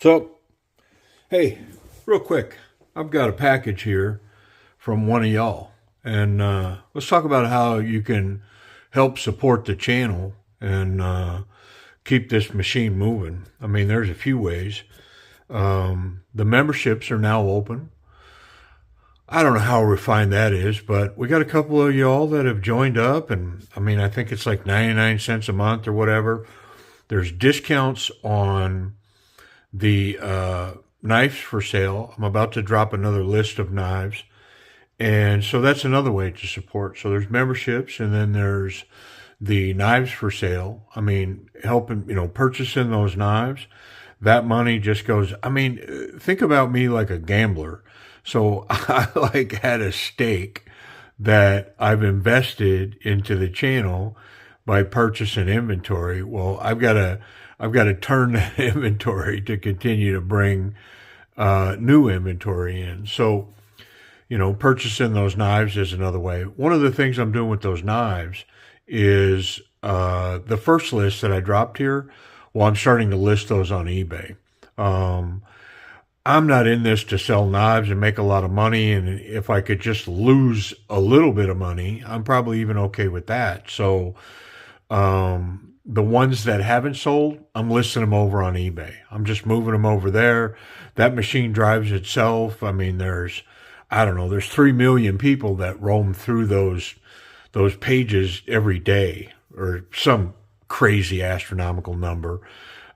So, hey, real quick, I've got a package here from one of y'all, and let's talk about how you can help support the channel and keep this machine moving. I mean, there's a few ways. The memberships are now open. I don't know how refined that is, but we got a couple of y'all that have joined up, and I mean, I think it's like 99 cents a month or whatever. There's discounts on the knives for sale. I'm about to drop another list of knives. And so that's another way to support. So there's memberships, and then there's the knives for sale. I mean, helping, purchasing those knives. That money just goes, I mean, think about me like a gambler. So I like had a stake that I've invested into the channel by purchasing inventory. Well, I've got to turn that inventory to continue to bring new inventory in. So, purchasing those knives is another way. One of the things I'm doing with those knives is the first list that I dropped here. Well, I'm starting to list those on eBay. I'm not in this to sell knives and make a lot of money. And if I could just lose a little bit of money, I'm probably even okay with that. So, the ones that haven't sold, I'm listing them over on eBay. I'm just moving them over there. That machine drives itself. I mean, I don't know, there's 3 million people that roam through those pages every day, or some crazy astronomical number.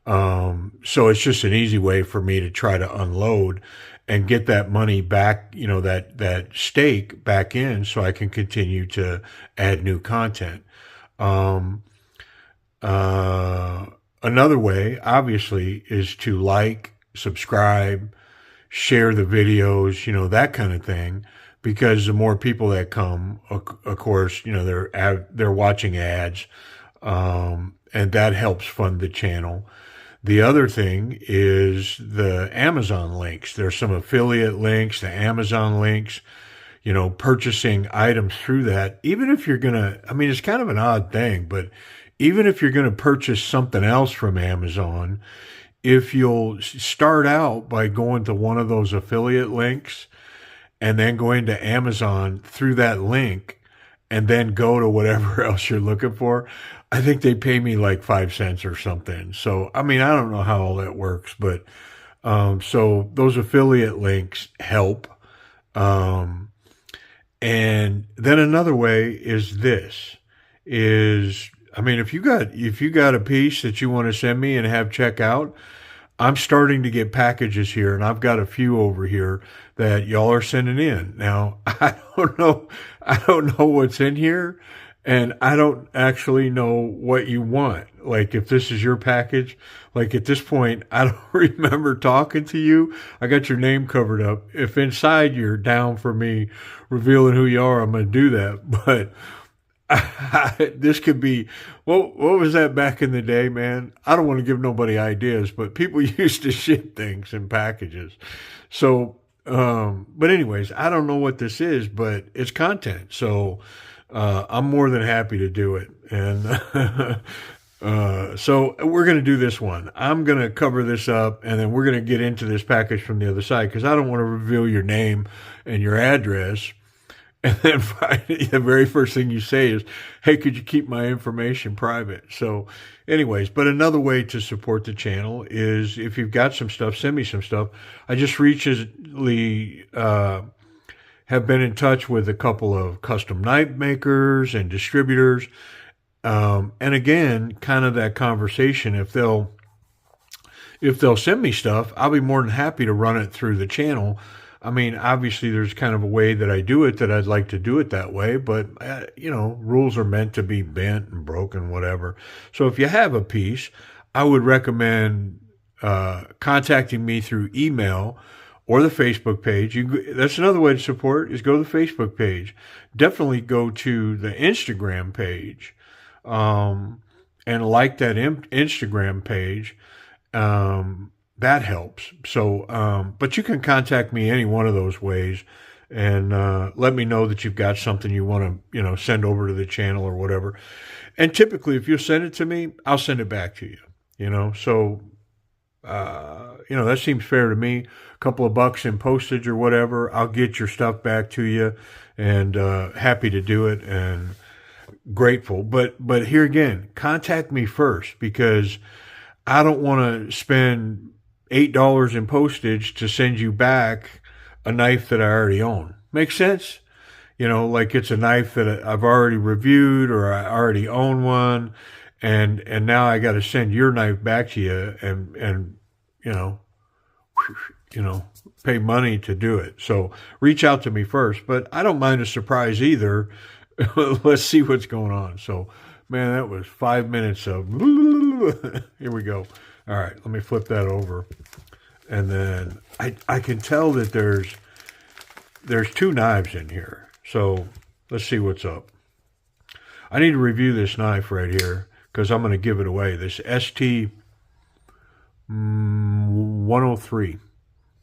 So it's just an easy way for me to try to unload and get that money back, that stake back in, so I can continue to add new content. Um, Another way, obviously, is to like, subscribe, share the videos, that kind of thing. Because the more people that come, of course, they're watching ads, and that helps fund the channel. The other thing is the Amazon links. There's some affiliate links, the Amazon links, purchasing items through that. Even if you're I mean, it's kind of an odd thing, but even if you're going to purchase something else from Amazon, if you'll start out by going to one of those affiliate links and then going to Amazon through that link and then go to whatever else you're looking for, I think they pay me like 5 cents or something. So, I mean, I don't know how all that works, but so those affiliate links help. And then another way is I mean, if you got a piece that you want to send me and have check out, I'm starting to get packages here, and I've got a few over here that y'all are sending in. Now, I don't know what's in here, and I don't actually know what you want. Like, if this is your package, like at this point, I don't remember talking to you. I got your name covered up. If inside you're down for me revealing who you are, I'm going to do that. But this could be, what was that back in the day, man? I don't want to give nobody ideas, but people used to ship things in packages. So, but anyways, I don't know what this is, but it's content. So, I'm more than happy to do it. And, so we're going to do this one. I'm going to cover this up, and then we're going to get into this package from the other side, because I don't want to reveal your name and your address. And then the very first thing you say is, hey, could you keep my information private? So anyways, but another way to support the channel is, if you've got some stuff, send me some stuff. I just recently have been in touch with a couple of custom knife makers and distributors. And again, kind of that conversation, if they'll send me stuff, I'll be more than happy to run it through the channel. I mean, obviously, there's kind of a way that I do it that I'd like to do it that way, but, rules are meant to be bent and broken, whatever. So if you have a piece, I would recommend contacting me through email or the Facebook page. That's another way to support, is go to the Facebook page. Definitely go to the Instagram page and like that Instagram page. That helps. So, but you can contact me any one of those ways, and let me know that you've got something you want to, send over to the channel or whatever. And typically, if you send it to me, I'll send it back to you. So that seems fair to me. A couple of bucks in postage or whatever, I'll get your stuff back to you, and happy to do it and grateful. But here again, contact me first, because I don't want to spend $8 in postage to send you back a knife that I already own. Make sense? Like it's a knife that I've already reviewed, or I already own one, and now I got to send your knife back to you, and you know, pay money to do it. So reach out to me first, but I don't mind a surprise either. Let's see what's going on. So, man, that was 5 minutes of here we go. All right, let me flip that over, and then I can tell that there's two knives in here. So let's see what's up. I need to review this knife right here, because I'm going to give it away. This ST 103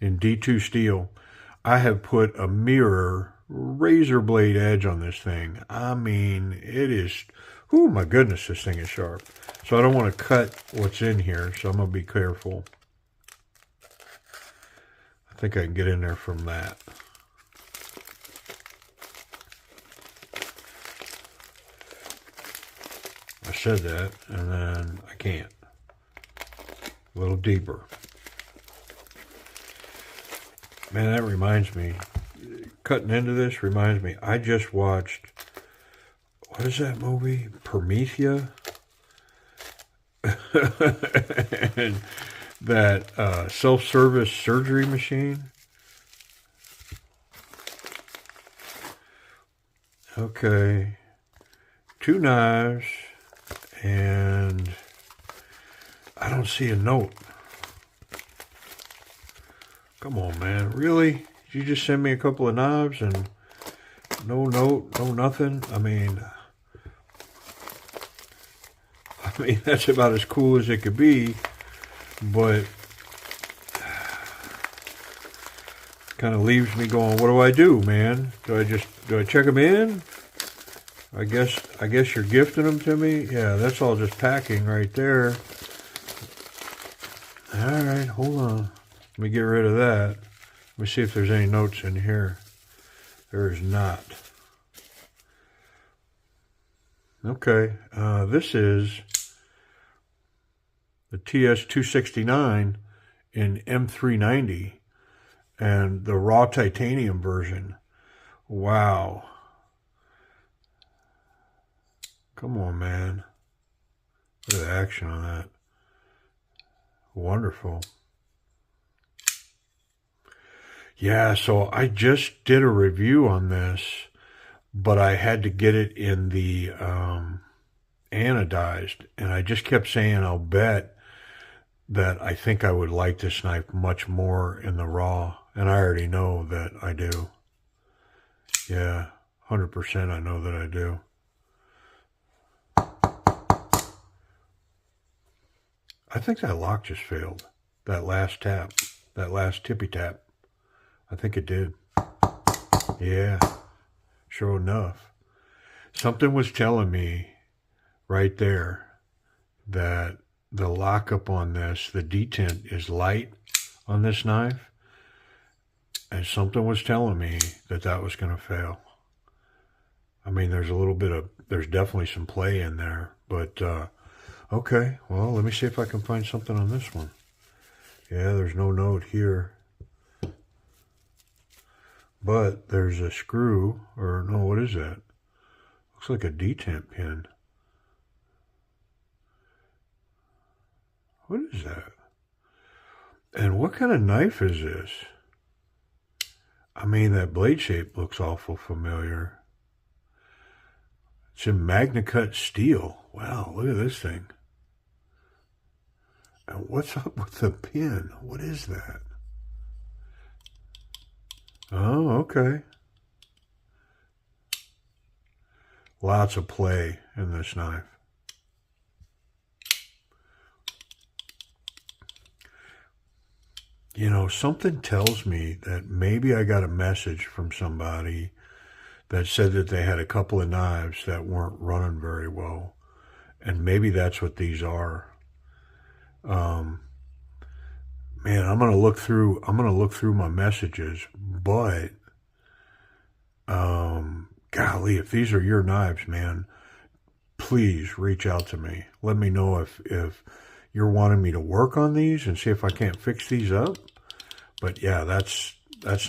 in D2 steel. I have put a mirror razor blade edge on this thing. I mean, it is, oh my goodness, this thing is sharp. So I don't want to cut what's in here, so I'm going to be careful. I think I can get in there from that. I said that, and then I can't. A little deeper. Man, that reminds me, cutting into this reminds me, I just watched, what is that movie? Promethea? And that self-service surgery machine. Okay. Two knives. And I don't see a note. Come on, man. Really? Did you just send me a couple of knives and no note, no nothing? I mean, that's about as cool as it could be, but kind of leaves me going, what do I do, man? Do I check them in? I guess you're gifting them to me. Yeah, that's all just packing right there. All right, hold on. Let me get rid of that. Let me see if there's any notes in here. There is not. Okay, this is the TS269 in M390 and the raw titanium version. Wow. Come on, man. Look at the action on that. Wonderful. Yeah, so I just did a review on this, but I had to get it in the anodized, and I just kept saying, I'll bet that I think I would like this knife much more in the raw, and I already know that I do. Yeah, 100% I know that I do. I think that lock just failed. That last tap. That last tippy tap. I think it did. Yeah. Sure enough. Something was telling me right there that the lockup on this, the detent, is light on this knife. And something was telling me that that was going to fail. I mean, there's definitely some play in there. But, okay, well, let me see if I can find something on this one. Yeah, there's no note here. But there's a screw, or no, what is that? Looks like a detent pin. What is that? And what kind of knife is this? I mean, that blade shape looks awful familiar. It's in Magna Cut steel. Wow, look at this thing. And what's up with the pin? What is that? Oh, okay. Lots of play in this knife. You know, something tells me that maybe I got a message from somebody that said that they had a couple of knives that weren't running very well. And maybe that's what these are. man, I'm gonna look through my messages, but golly, if these are your knives, man, please reach out to me. Let me know if you're wanting me to work on these and see if I can't fix these up. But yeah, that's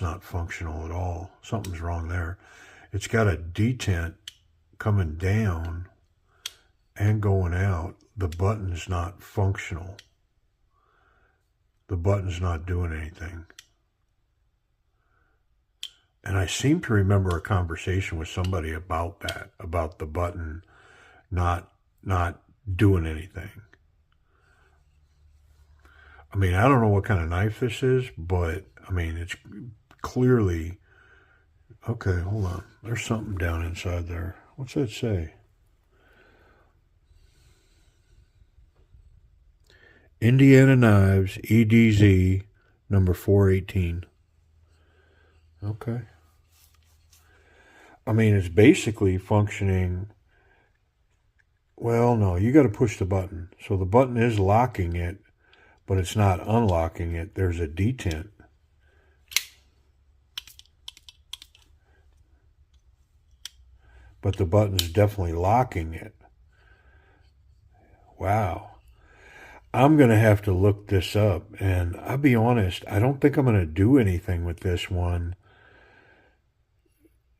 not functional at all. Something's wrong there. It's got a detent coming down and going out. The button's not functional. The button's not doing anything. And I seem to remember a conversation with somebody about that, about the button not doing anything. I mean, I don't know what kind of knife this is, but I mean, it's clearly okay. Hold on, there's something down inside there. What's that say? Indiana Knives EDZ number 418. Okay. I mean, it's basically functioning. Well, no, you got to push the button. So the button is locking it, but it's not unlocking it. There's a detent. But the button's definitely locking it. Wow. I'm going to have to look this up. And I'll be honest, I don't think I'm going to do anything with this one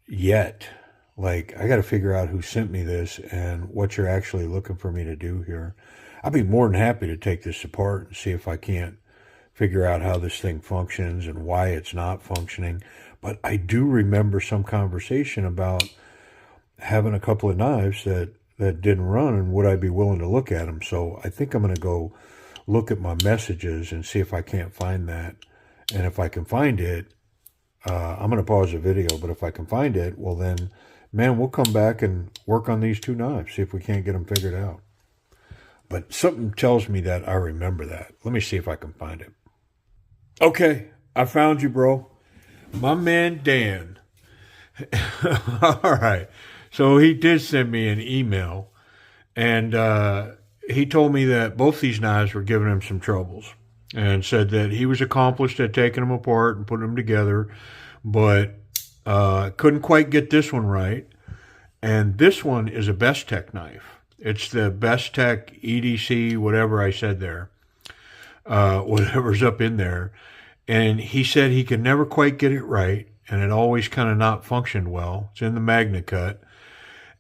yet. Like, I got to figure out who sent me this and what you're actually looking for me to do here. I'd be more than happy to take this apart and see if I can't figure out how this thing functions and why it's not functioning. But I do remember some conversation about having a couple of knives that didn't run, and would I be willing to look at them. So I think I'm going to go look at my messages and see if I can't find that. And if I can find it, I'm going to pause the video, but if I can find it, well then, man, we'll come back and work on these two knives, see if we can't get them figured out. But something tells me that I remember that. Let me see if I can find it. Okay, I found you, bro. My man, Dan. All right. So he did send me an email, and he told me that both these knives were giving him some troubles, and said that he was accomplished at taking them apart and putting them together, but couldn't quite get this one right. And this one is a Best Tech knife. It's the Best Tech EDC, whatever I said there, whatever's up in there. And he said he could never quite get it right, and it always kind of not functioned well. It's in the Magna Cut.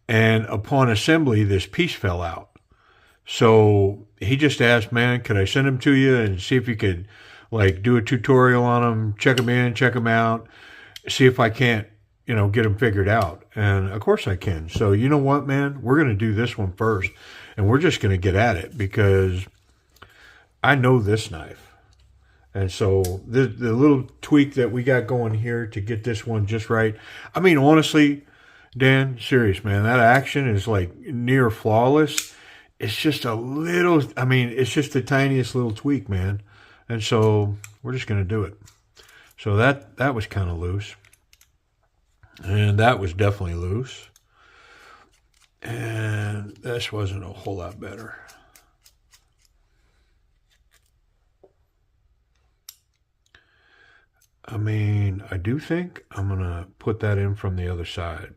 And upon assembly, this piece fell out. So he just asked, man, could I send them to you and see if you could like do a tutorial on them, check them in, check them out, see if I can't, get them figured out. And of course I can. So you know what, man, we're going to do this one first, and we're just going to get at it because I know this knife. And so the little tweak that we got going here to get this one just right. I mean, honestly, Dan, serious, man, that action is like near flawless. It's just it's just the tiniest little tweak, man. And so we're just going to do it. So that was kind of loose. And that was definitely loose. And this wasn't a whole lot better. I mean, I do think I'm going to put that in from the other side.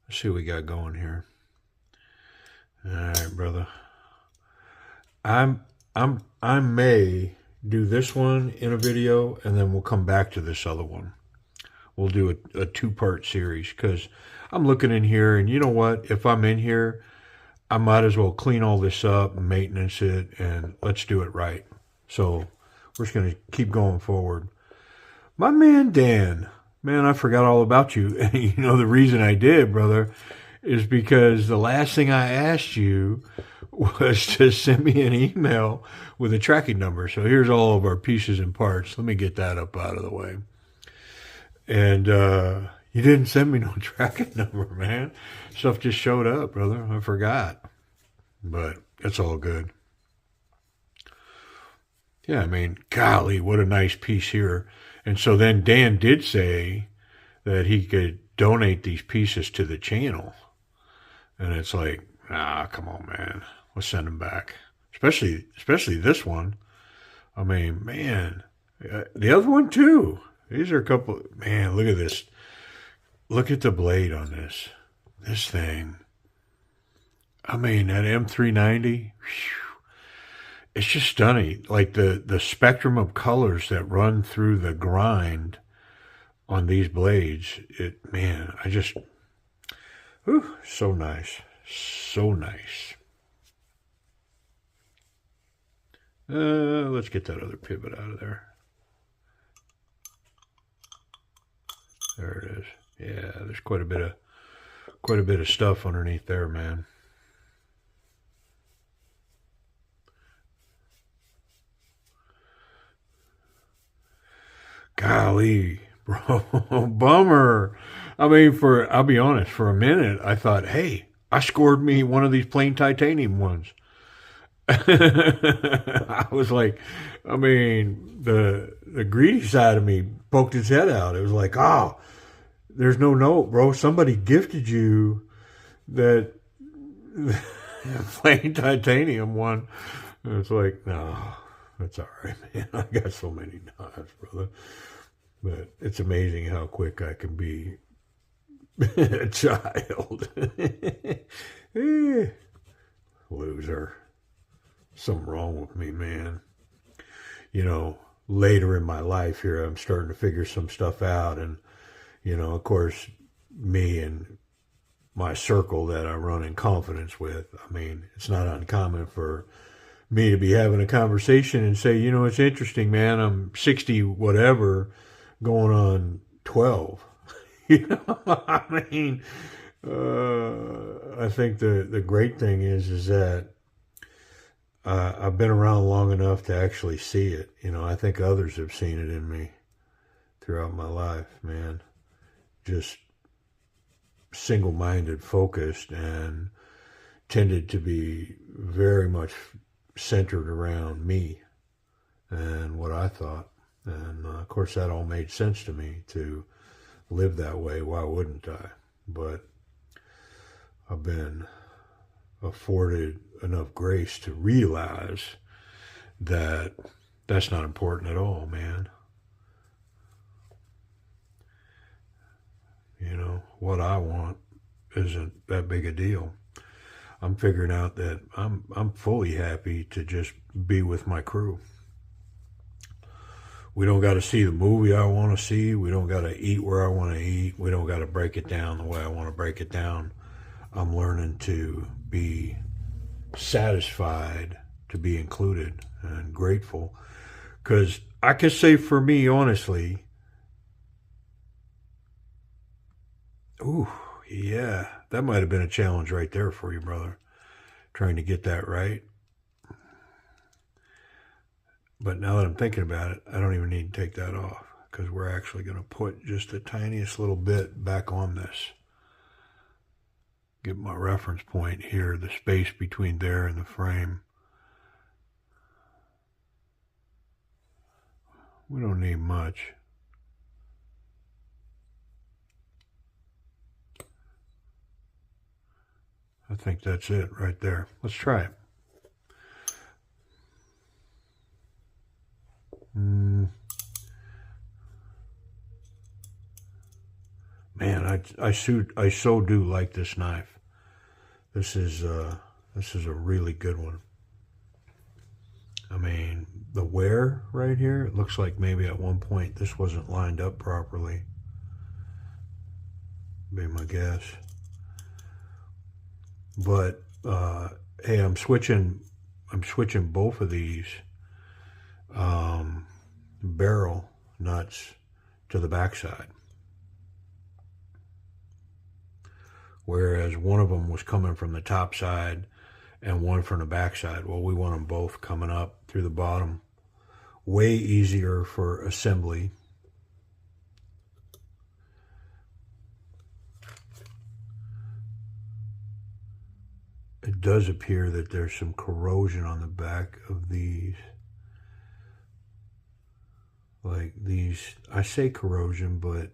Let's see what we got going here. All right, brother. I may do this one in a video, and then we'll come back to this other one. We'll do a two-part series, because I'm looking in here, and you know what? If I'm in here, I might as well clean all this up and maintenance it, and let's do it right. So we're just going to keep going forward. My man, Dan. Man, I forgot all about you. And the reason I did, brother, is because the last thing I asked you was to send me an email with a tracking number. So here's all of our pieces and parts. Let me get that up out of the way. And you didn't send me no tracking number, man. Stuff just showed up, brother. I forgot. But it's all good. Yeah, I mean, golly, what a nice piece here. And so then Dan did say that he could donate these pieces to the channel. And it's like, Ah, come on, man. We'll send them back. Especially this one. I mean, man, the other one too. These are a couple. Man, look at this. Look at the blade on this. This thing. I mean, that M390. Whew, it's just stunning. Like the spectrum of colors that run through the grind on these blades. It, man, I just, whew, so nice. So nice. Let's get that other pivot out of there. There it is. Yeah, there's quite a bit of stuff underneath there, man. Golly, bro, bummer. I mean, I'll be honest, for a minute I thought, hey, I scored me one of these plain titanium ones. I was like, I mean, the greedy side of me poked its head out. It was like, oh, there's no note, bro. Somebody gifted you that plain titanium one. And it's like, no, that's all right, man. I got so many knives, brother. But it's amazing how quick I can be a child. Loser. Something wrong with me, man. You know, later in my life here, I'm starting to figure some stuff out. And, you know, of course, me and my circle that I run in confidence with, I mean, it's not uncommon for me to be having a conversation and say, you know, it's interesting, man. I'm 60 whatever going on 12. You know, I mean, I think the great thing is that I've been around long enough to actually see it. You know, I think others have seen it in me throughout my life, man. Just single-minded, focused, and tended to be very much centered around me and what I thought. And of course, that all made sense to me to live that way. Why wouldn't I? But I've been afforded enough grace to realize that that's not important at all, man. You know, what I want isn't that big a deal. I'm figuring out that I'm fully happy to just be with my crew. We don't got to see the movie I want to see. We don't got to eat where I want to eat. We don't got to break it down the way I want to break it down. I'm learning to be satisfied to be included and grateful. Because I can say for me, honestly, ooh, yeah, that might have been a challenge right there for you, brother. Trying to get that right. But now that I'm thinking about it, I don't even need to take that off because we're actually going to put just the tiniest little bit back on this. Get my reference point here, the space between there and the frame. We don't need much. I think that's it right there. Let's try it. Man, I so do like this knife. This is a really good one. I mean, the wear right here, it looks like maybe at one point this wasn't lined up properly. Be my guess. But hey, I'm switching both of these barrel nuts to the backside. Whereas one of them was coming from the top side and one from the back side. Well, we want them both coming up through the bottom. Way easier for assembly. It does appear that there's some corrosion on the back of these. Like these, I say corrosion, but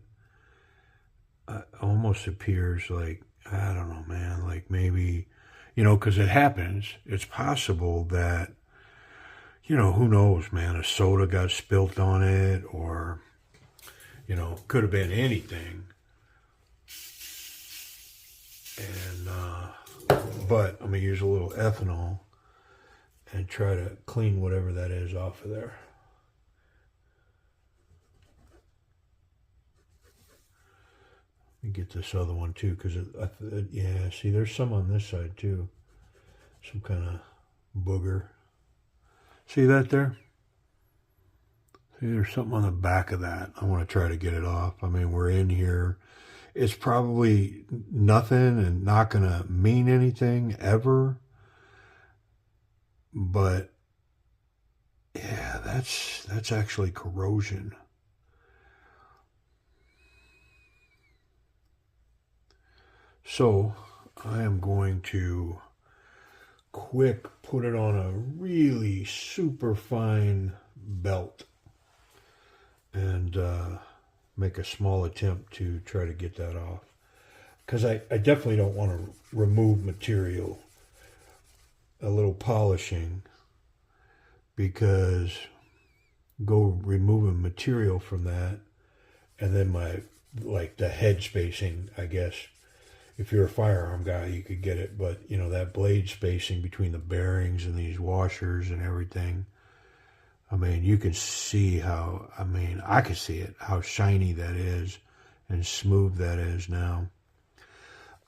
it almost appears like, I don't know, man, like maybe You know, because it happens. It's possible that, you know, who knows, man, a soda got spilt on it, or, you know, could have been anything. And, but I'm going to use a little ethanol and try to clean whatever that is off of there. Let me get this other one too, because yeah, see, there's some on this side too. Some kind of booger. See that there? See, there's something on the back of that. I want to try to get it off. I mean, we're in here. It's probably nothing and not going to mean anything ever. But yeah, that's actually corrosion. So I am going to quick put it on a really super fine belt and make a small attempt to try to get that off, because I definitely don't want to remove material. A little polishing, because go removing material from that, and then like the head spacing, I guess. If you're a firearm guy, you could get it, but you know, that blade spacing between the bearings and these washers and everything. I mean, you can see how, I mean, I can see it, how shiny that is and smooth that is now.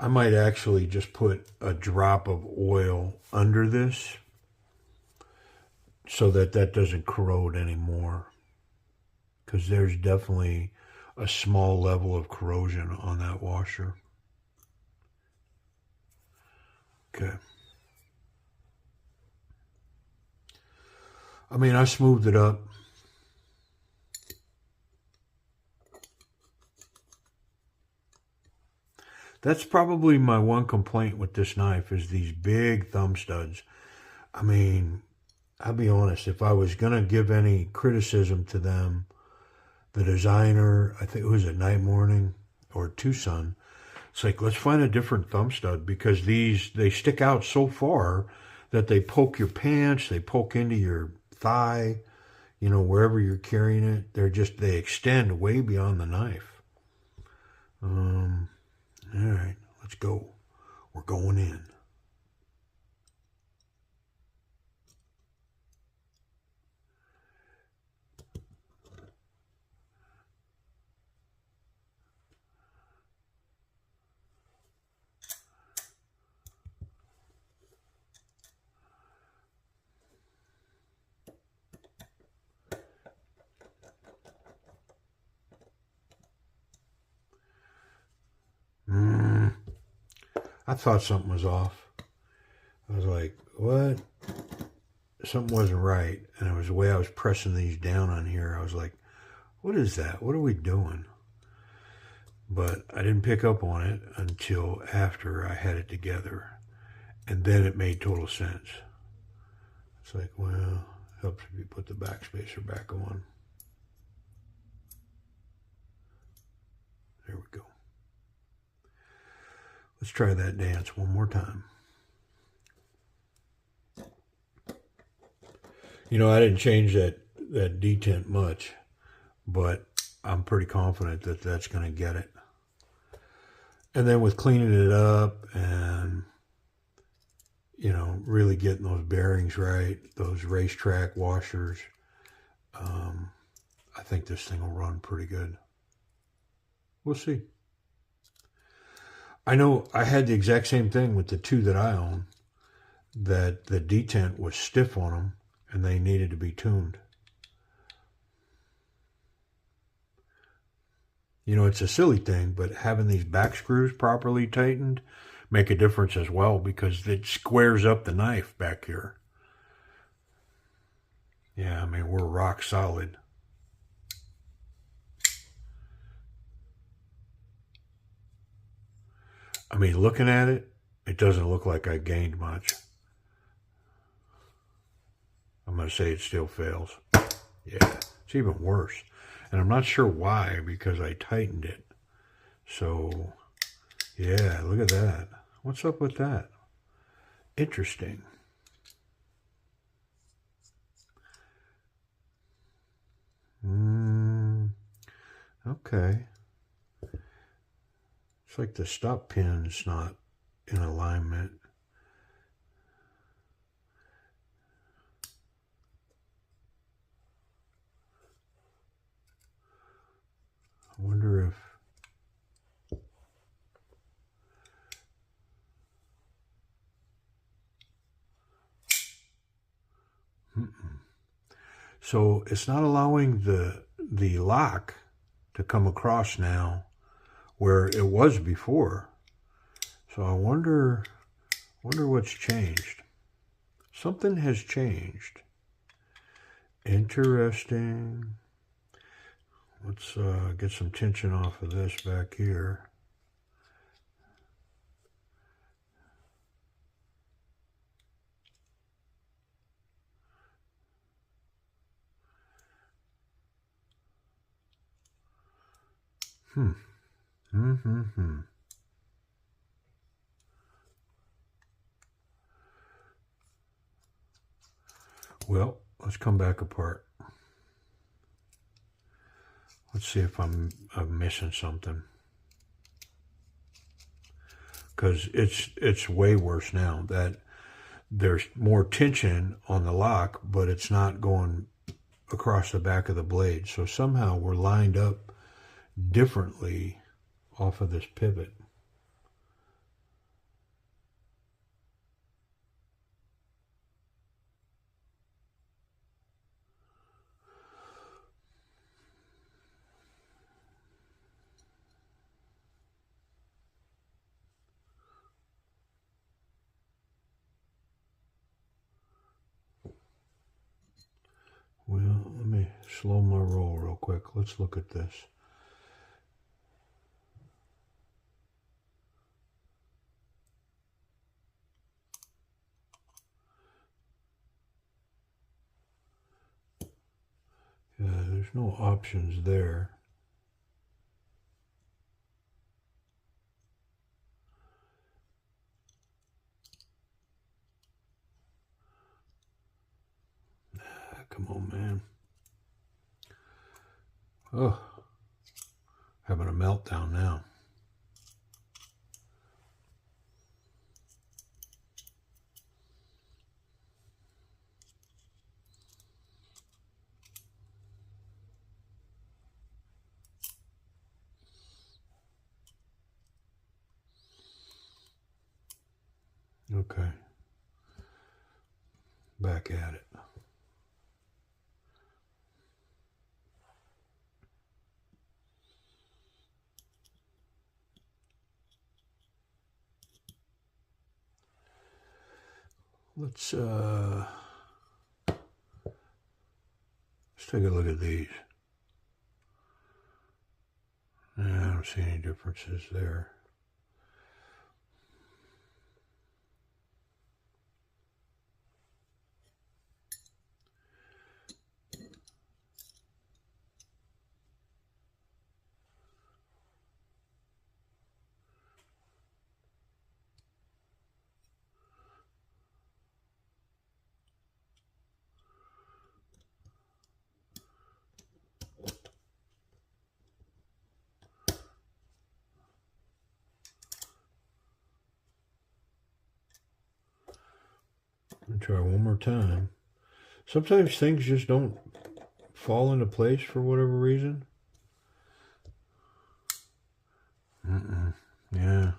I might actually just put a drop of oil under this so that doesn't corrode anymore, because there's definitely a small level of corrosion on that washer. Okay. I mean, I smoothed it up. That's probably my one complaint with this knife, is these big thumb studs. I mean, I'll be honest, if I was going to give any criticism to them, the designer, I think it was at Night Morning or Tucson, it's like, let's find a different thumb stud, because they stick out so far that they poke your pants, they poke into your thigh, you know, wherever you're carrying it. They extend way beyond the knife. All right, let's go. We're going in. I thought something was off. I was like, what? Something wasn't right. And it was the way I was pressing these down on here. I was like, what is that? What are we doing? But I didn't pick up on it until after I had it together. And then it made total sense. It's like, well, it helps if you put the backspacer back on. There we go. Let's try that dance one more time. You know, I didn't change that detent much, but I'm pretty confident that that's going to get it. And then with cleaning it up and, you know, really getting those bearings right, those racetrack washers, I think this thing will run pretty good. We'll see. I know I had the exact same thing with the two that I own, that the detent was stiff on them and they needed to be tuned. You know, it's a silly thing, but having these back screws properly tightened make a difference as well, because it squares up the knife back here. Yeah, I mean, we're rock solid. I mean, looking at it, it doesn't look like I gained much. I'm going to say it still fails. Yeah, it's even worse. And I'm not sure why, because I tightened it. So, yeah, look at that. What's up with that? Interesting. Okay. It's like the stop pin's not in alignment. I wonder if so it's not allowing the lock to come across now where it was before. So I wonder what's changed. Something has changed. Interesting. Let's get some tension off of this back here. Well, let's come back apart. Let's see if I'm missing something. Because it's way worse now. That there's more tension on the lock, but it's not going across the back of the blade. So somehow we're lined up differently off of this pivot. Well, let me slow my roll real quick. Let's look at this. Yeah, there's no options there. Come on, man. Oh, having a meltdown now. Okay. Back at it. Let's take a look at these. I don't see any differences there. I'll try one more time. Sometimes things just don't fall into place for whatever reason. Yeah.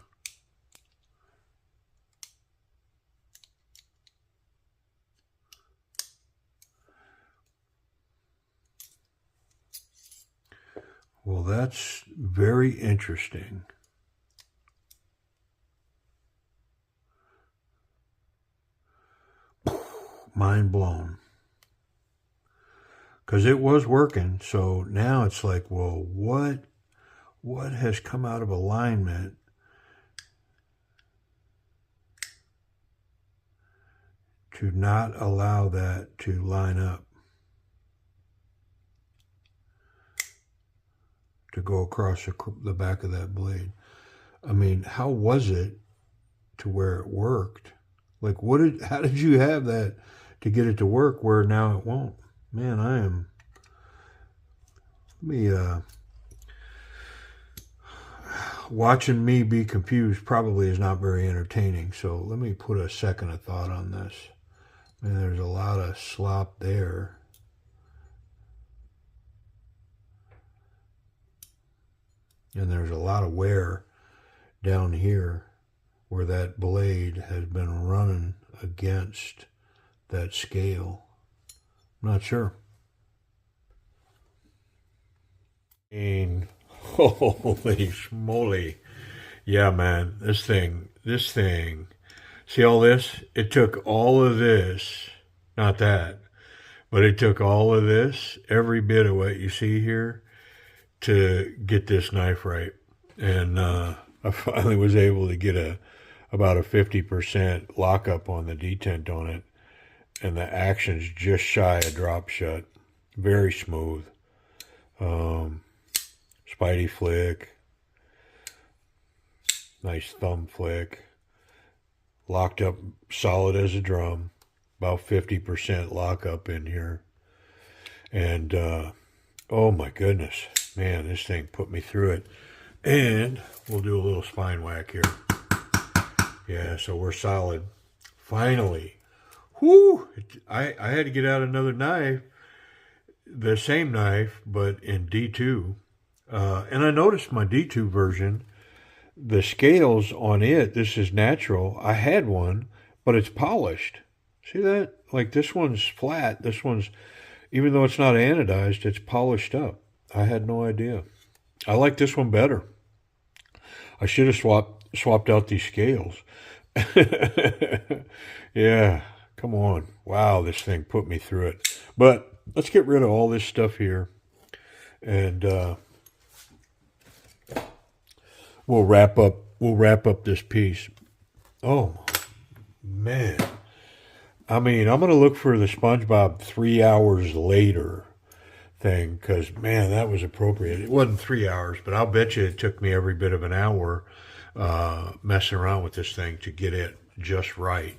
Well, that's very interesting. Mind blown. Because it was working, so now it's like, well, what has come out of alignment to not allow that to line up, to go across the back of that blade? I mean, how was it to where it worked Like, how did you have that to get it to work where now it won't? Man, let me, watching me be confused probably is not very entertaining. So let me put a second of thought on this. Man, there's a lot of slop there. And there's a lot of wear down here where that blade has been running against that scale. I'm not sure. And holy schmoly. Yeah, man, this thing, see all this? It took all of this, not that, but it took all of this, every bit of what you see here, to get this knife right. And I finally was able to get about a 50% lockup on the detent on it. And the action's just shy of drop shut. Very smooth. Spidey flick. Nice thumb flick. Locked up solid as a drum. About 50% lockup in here. And oh my goodness. Man, this thing put me through it. And we'll do a little spine whack here. Yeah, so we're solid. Finally. Whoo! I had to get out another knife. The same knife, but in D2. And I noticed my D2 version, the scales on it, this is natural. I had one, but it's polished. See that? Like this one's flat. This one's, even though it's not anodized, it's polished up. I had no idea. I like this one better. I should have swapped out these scales. Yeah, come on. Wow, this thing put me through it. But let's get rid of all this stuff here. And we'll wrap up this piece. Oh, man. I mean, I'm going to look for the SpongeBob 3 hours later thing because, man, that was appropriate. It wasn't 3 hours, but I'll bet you it took me every bit of an hour messing around with this thing to get it just right.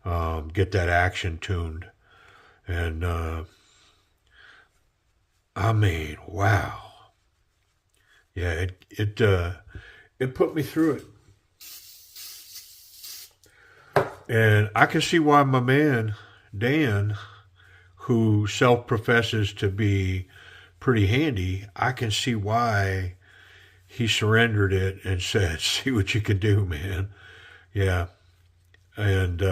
Get that action tuned. And, I mean, wow. Yeah, it put me through it. And I can see why my man, Dan, who self-professes to be pretty handy, I can see why he surrendered it and said, see what you can do, man. Yeah. And,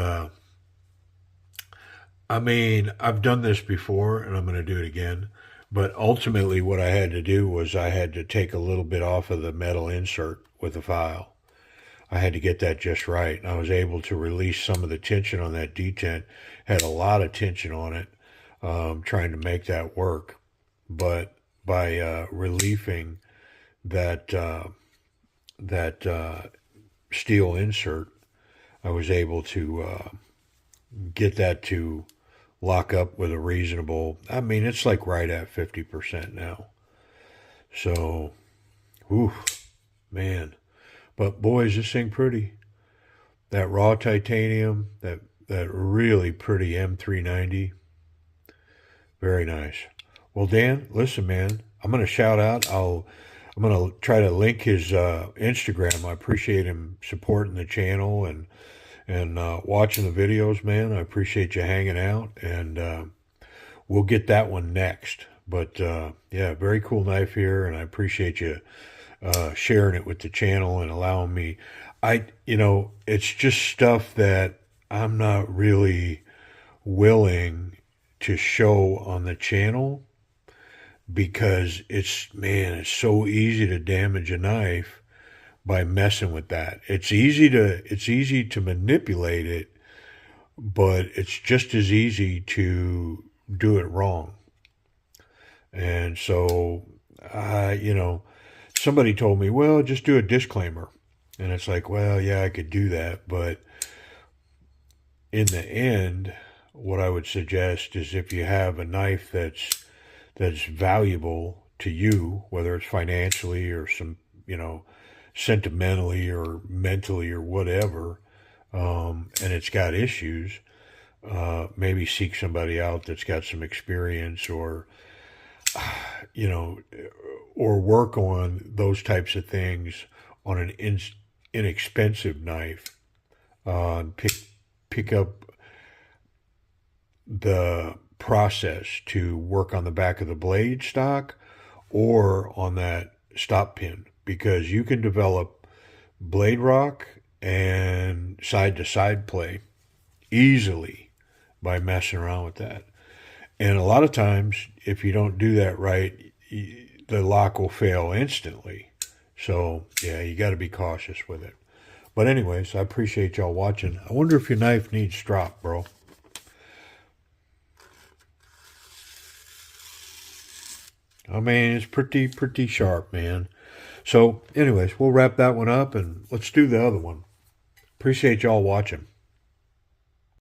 I mean, I've done this before and I'm going to do it again. But ultimately what I had to do was I had to take a little bit off of the metal insert with the file. I had to get that just right. I was able to release some of the tension on that detent. Had a lot of tension on it, trying to make that work. But by relieving that steel insert, I was able to get that to lock up with a reasonable. I mean, it's like right at 50% now. So, whew, man. But boy, is this thing pretty. That raw titanium, that really pretty M390. Very nice. Well, Dan, listen, man, I'm going to shout out. I'm going to try to link his Instagram. I appreciate him supporting the channel and watching the videos, man. I appreciate you hanging out, and we'll get that one next. But yeah, very cool knife here, and I appreciate you sharing it with the channel and allowing me. It's just stuff that I'm not really willing to show on the channel because it's so easy to damage a knife by messing with that. It's easy to manipulate it, but it's just as easy to do it wrong. And so, somebody told me, well, just do a disclaimer. And it's like, well, yeah, I could do that. But in the end, what I would suggest is if you have a knife that's valuable to you, whether it's financially or sentimentally or mentally or whatever, and it's got issues, maybe seek somebody out that's got some experience, or you know, or work on those types of things on an inexpensive knife. Pick up the process to work on the back of the blade stock or on that stop pin, because you can develop blade rock and side to side play easily by messing around with that. And a lot of times, if you don't do that right, the lock will fail instantly. So, yeah, you got to be cautious with it. But anyways, I appreciate y'all watching. I wonder if your knife needs strop, bro. I mean, it's pretty sharp, man. So, anyways, we'll wrap that one up and let's do the other one. Appreciate y'all watching.